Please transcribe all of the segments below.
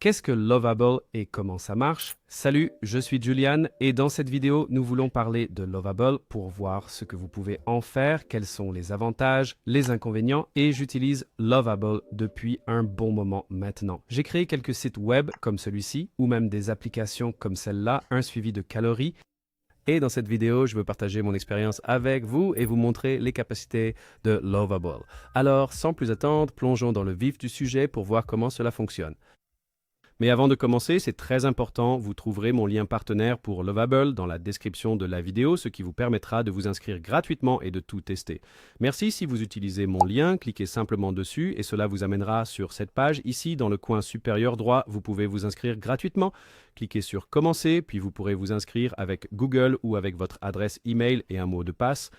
Qu'est-ce que Lovable et comment ça marche? Salut, je suis Julian et dans cette vidéo, nous voulons parler de Lovable pour voir ce que vous pouvez en faire, quels sont les avantages, les inconvénients et j'utilise Lovable depuis un bon moment maintenant. J'ai créé quelques sites web comme celui-ci ou même des applications comme celle-là, un suivi de calories. Et dans cette vidéo, je veux partager mon expérience avec vous et vous montrer les capacités de Lovable. Alors, sans plus attendre, plongeons dans le vif du sujet pour voir comment cela fonctionne. Mais avant de commencer, c'est très important, vous trouverez mon lien partenaire pour Lovable dans la description de la vidéo, ce qui vous permettra de vous inscrire gratuitement et de tout tester. Merci si vous utilisez mon lien, cliquez simplement dessus et cela vous amènera sur cette page. Ici, dans le coin supérieur droit, vous pouvez vous inscrire gratuitement. Cliquez sur Commencer, puis vous pourrez vous inscrire avec Google ou avec votre adresse email et un mot de passe.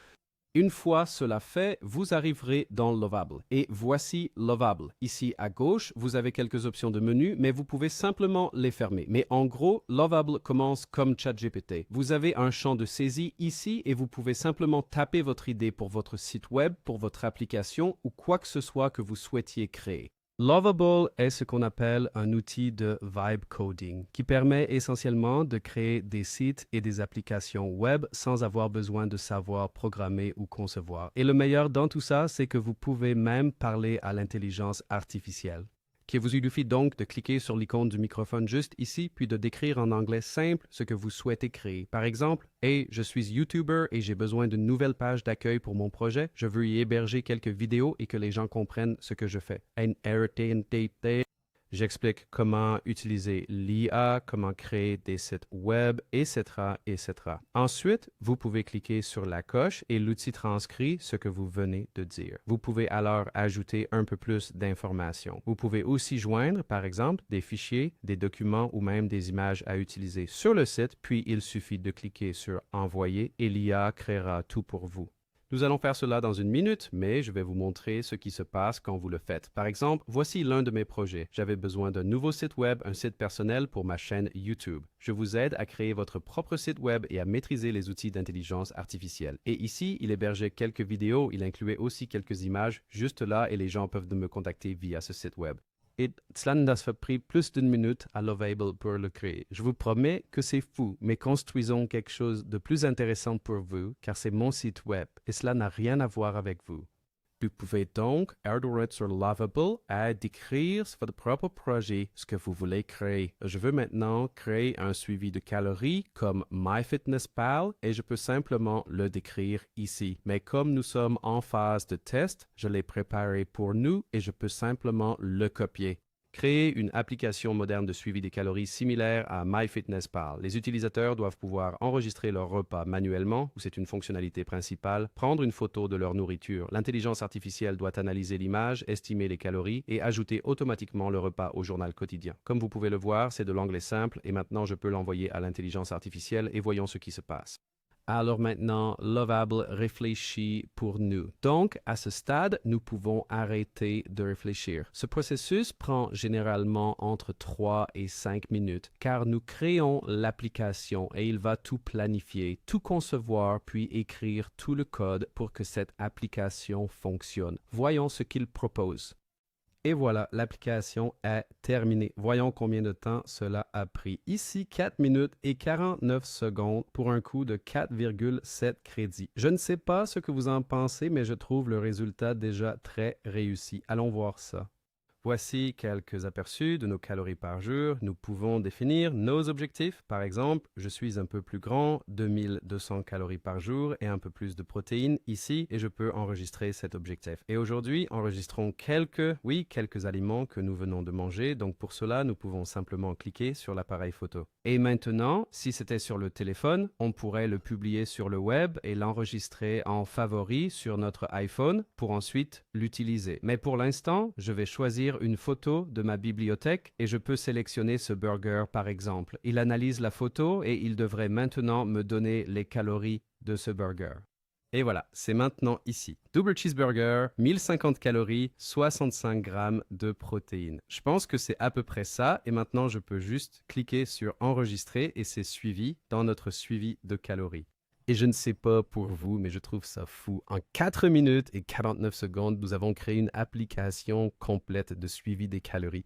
Une fois cela fait, vous arriverez dans Lovable. Et voici Lovable. Ici à gauche, vous avez quelques options de menu, mais vous pouvez simplement les fermer. Mais en gros, Lovable commence comme ChatGPT. Vous avez un champ de saisie ici et vous pouvez simplement taper votre idée pour votre site web, pour votre application ou quoi que ce soit que vous souhaitiez créer. Lovable est ce qu'on appelle un outil de vibe coding qui permet essentiellement de créer des sites et des applications web sans avoir besoin de savoir programmer ou concevoir. Et le meilleur dans tout ça, c'est que vous pouvez même parler à l'intelligence artificielle. Il vous suffit donc de cliquer sur l'icône du microphone juste ici, puis de décrire en anglais simple ce que vous souhaitez créer. Par exemple, « Hey, je suis YouTuber et j'ai besoin d'une nouvelle page d'accueil pour mon projet. Je veux y héberger quelques vidéos et que les gens comprennent ce que je fais. » J'explique comment utiliser l'IA, comment créer des sites web, etc., etc. Ensuite, vous pouvez cliquer sur la coche et l'outil transcrit ce que vous venez de dire. Vous pouvez alors ajouter un peu plus d'informations. Vous pouvez aussi joindre, par exemple, des fichiers, des documents ou même des images à utiliser sur le site, puis il suffit de cliquer sur « Envoyer » et l'IA créera tout pour vous. Nous allons faire cela dans une minute, mais je vais vous montrer ce qui se passe quand vous le faites. Par exemple, voici l'un de mes projets. J'avais besoin d'un nouveau site web, un site personnel pour ma chaîne YouTube. Je vous aide à créer votre propre site web et à maîtriser les outils d'intelligence artificielle. Et ici, il hébergeait quelques vidéos, il incluait aussi quelques images juste là et les gens peuvent me contacter via ce site web. Et cela nous a pris plus d'une minute à Lovable pour le créer. Je vous promets que c'est fou, mais construisons quelque chose de plus intéressant pour vous, car c'est mon site web et cela n'a rien à voir avec vous. Vous pouvez donc aider sur Lovable à décrire votre propre projet, ce que vous voulez créer. Je veux maintenant créer un suivi de calories comme MyFitnessPal et je peux simplement le décrire ici. Mais comme nous sommes en phase de test, je l'ai préparé pour nous et je peux simplement le copier. Créer une application moderne de suivi des calories similaire à MyFitnessPal. Les utilisateurs doivent pouvoir enregistrer leur repas manuellement, ou c'est une fonctionnalité principale, prendre une photo de leur nourriture. L'intelligence artificielle doit analyser l'image, estimer les calories et ajouter automatiquement le repas au journal quotidien. Comme vous pouvez le voir, c'est de l'anglais simple et maintenant je peux l'envoyer à l'intelligence artificielle et voyons ce qui se passe. Alors maintenant, Lovable réfléchit pour nous. Donc, à ce stade, nous pouvons arrêter de réfléchir. Ce processus prend généralement entre 3 et 5 minutes, car nous créons l'application et il va tout planifier, tout concevoir, puis écrire tout le code pour que cette application fonctionne. Voyons ce qu'il propose. Et voilà, l'application est terminée. Voyons combien de temps cela a pris. Ici, 4 minutes et 49 secondes pour un coût de 4,7 crédits. Je ne sais pas ce que vous en pensez, mais je trouve le résultat déjà très réussi. Allons voir ça. Voici quelques aperçus de nos calories par jour. Nous pouvons définir nos objectifs. Par exemple, je suis un peu plus grand, 2200 calories par jour et un peu plus de protéines ici et je peux enregistrer cet objectif. Et aujourd'hui, enregistrons quelques aliments que nous venons de manger. Donc pour cela, nous pouvons simplement cliquer sur l'appareil photo. Et maintenant, si c'était sur le téléphone, on pourrait le publier sur le web et l'enregistrer en favori sur notre iPhone pour ensuite l'utiliser. Mais pour l'instant, je vais choisir une photo de ma bibliothèque et je peux sélectionner ce burger par exemple. Il analyse la photo et il devrait maintenant me donner les calories de ce burger. Et voilà, c'est maintenant ici. Double cheeseburger, 1050 calories, 65 grammes de protéines. Je pense que c'est à peu près ça et maintenant je peux juste cliquer sur enregistrer et c'est suivi dans notre suivi de calories. Et je ne sais pas pour vous, mais je trouve ça fou. En 4 minutes et 49 secondes, nous avons créé une application complète de suivi des calories.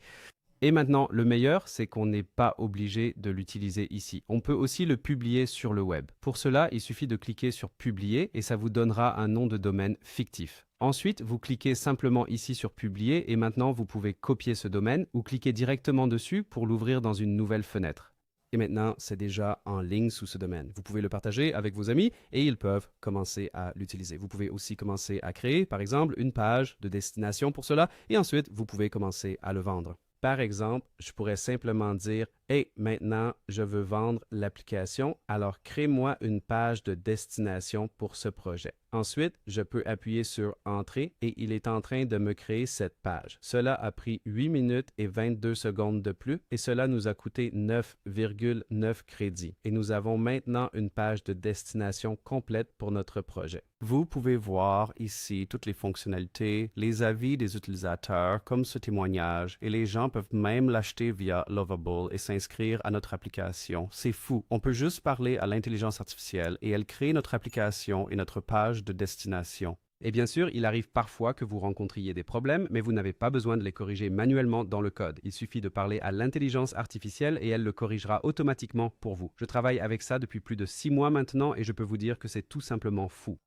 Et maintenant, le meilleur, c'est qu'on n'est pas obligé de l'utiliser ici. On peut aussi le publier sur le web. Pour cela, il suffit de cliquer sur Publier et ça vous donnera un nom de domaine fictif. Ensuite, vous cliquez simplement ici sur Publier et maintenant, vous pouvez copier ce domaine ou cliquer directement dessus pour l'ouvrir dans une nouvelle fenêtre. Et maintenant, c'est déjà en ligne sous ce domaine. Vous pouvez le partager avec vos amis et ils peuvent commencer à l'utiliser. Vous pouvez aussi commencer à créer, par exemple, une page de destination pour cela et ensuite, vous pouvez commencer à le vendre. Par exemple, je pourrais simplement dire « Hey, maintenant, je veux vendre l'application, alors crée-moi une page de destination pour ce projet. » Ensuite, je peux appuyer sur « Entrer » et il est en train de me créer cette page. Cela a pris 8 minutes et 22 secondes de plus et cela nous a coûté 9,9 crédits. Et nous avons maintenant une page de destination complète pour notre projet. Vous pouvez voir ici toutes les fonctionnalités, les avis des utilisateurs comme ce témoignage et les gens peuvent même l'acheter via Lovable et s'inscrire à notre application. C'est fou. On peut juste parler à l'intelligence artificielle et elle crée notre application et notre page de destination. Et bien sûr, il arrive parfois que vous rencontriez des problèmes, mais vous n'avez pas besoin de les corriger manuellement dans le code. Il suffit de parler à l'intelligence artificielle et elle le corrigera automatiquement pour vous. Je travaille avec ça depuis plus de 6 mois maintenant et je peux vous dire que c'est tout simplement fou.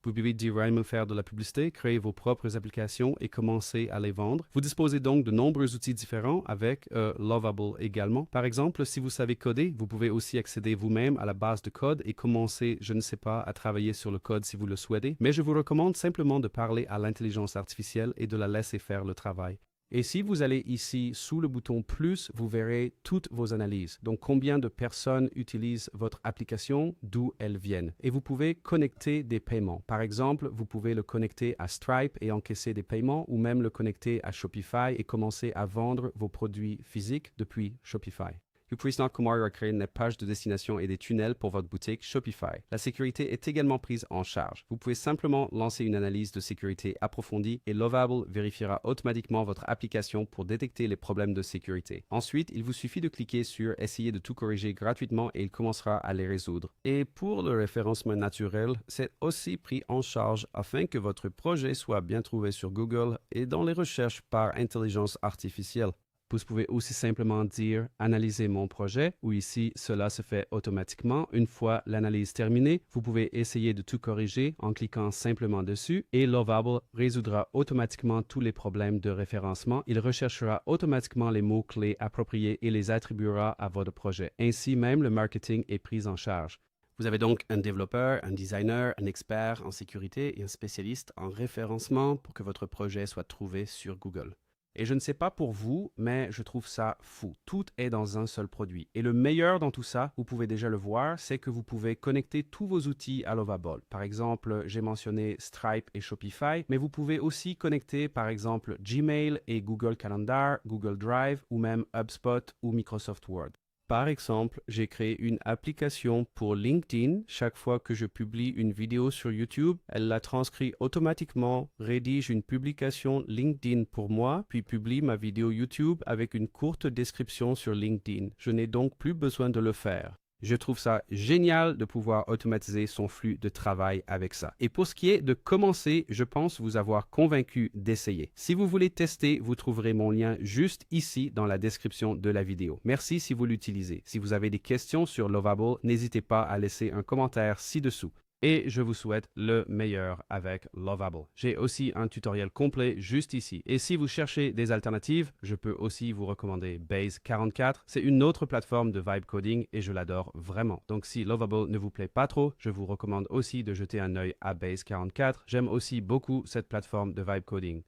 Vous pouvez directement faire de la publicité, créer vos propres applications et commencer à les vendre. Vous disposez donc de nombreux outils différents avec Lovable également. Par exemple, si vous savez coder, vous pouvez aussi accéder vous-même à la base de code et commencer, je ne sais pas, à travailler sur le code si vous le souhaitez. Mais je vous recommande simplement de parler à l'intelligence artificielle et de la laisser faire le travail. Et si vous allez ici sous le bouton plus, vous verrez toutes vos analyses. Donc combien de personnes utilisent votre application, d'où elles viennent. Et vous pouvez connecter des paiements. Par exemple, vous pouvez le connecter à Stripe et encaisser des paiements ou même le connecter à Shopify et commencer à vendre vos produits physiques depuis Shopify. Uprice Kumar a créé une page de destination et des tunnels pour votre boutique Shopify. La sécurité est également prise en charge. Vous pouvez simplement lancer une analyse de sécurité approfondie et Lovable vérifiera automatiquement votre application pour détecter les problèmes de sécurité. Ensuite, il vous suffit de cliquer sur « Essayer de tout corriger gratuitement » et il commencera à les résoudre. Et pour le référencement naturel, c'est aussi pris en charge afin que votre projet soit bien trouvé sur Google et dans les recherches par intelligence artificielle. Vous pouvez aussi simplement dire « Analyser mon projet » ou ici, cela se fait automatiquement. Une fois l'analyse terminée, vous pouvez essayer de tout corriger en cliquant simplement dessus et Lovable résoudra automatiquement tous les problèmes de référencement. Il recherchera automatiquement les mots-clés appropriés et les attribuera à votre projet. Ainsi même, le marketing est pris en charge. Vous avez donc un développeur, un designer, un expert en sécurité et un spécialiste en référencement pour que votre projet soit trouvé sur Google. Et je ne sais pas pour vous, mais je trouve ça fou. Tout est dans un seul produit. Et le meilleur dans tout ça, vous pouvez déjà le voir, c'est que vous pouvez connecter tous vos outils à Lovable. Par exemple, j'ai mentionné Stripe et Shopify, mais vous pouvez aussi connecter par exemple Gmail et Google Calendar, Google Drive ou même HubSpot ou Microsoft Word. Par exemple, j'ai créé une application pour LinkedIn. Chaque fois que je publie une vidéo sur YouTube, elle la transcrit automatiquement, rédige une publication LinkedIn pour moi, puis publie ma vidéo YouTube avec une courte description sur LinkedIn. Je n'ai donc plus besoin de le faire. Je trouve ça génial de pouvoir automatiser son flux de travail avec ça. Et pour ce qui est de commencer, je pense vous avoir convaincu d'essayer. Si vous voulez tester, vous trouverez mon lien juste ici dans la description de la vidéo. Merci si vous l'utilisez. Si vous avez des questions sur Lovable, n'hésitez pas à laisser un commentaire ci-dessous. Et je vous souhaite le meilleur avec Lovable. J'ai aussi un tutoriel complet juste ici. Et si vous cherchez des alternatives, je peux aussi vous recommander Base 44. C'est une autre plateforme de vibe coding et je l'adore vraiment. Donc si Lovable ne vous plaît pas trop, je vous recommande aussi de jeter un œil à Base 44. J'aime aussi beaucoup cette plateforme de vibe coding.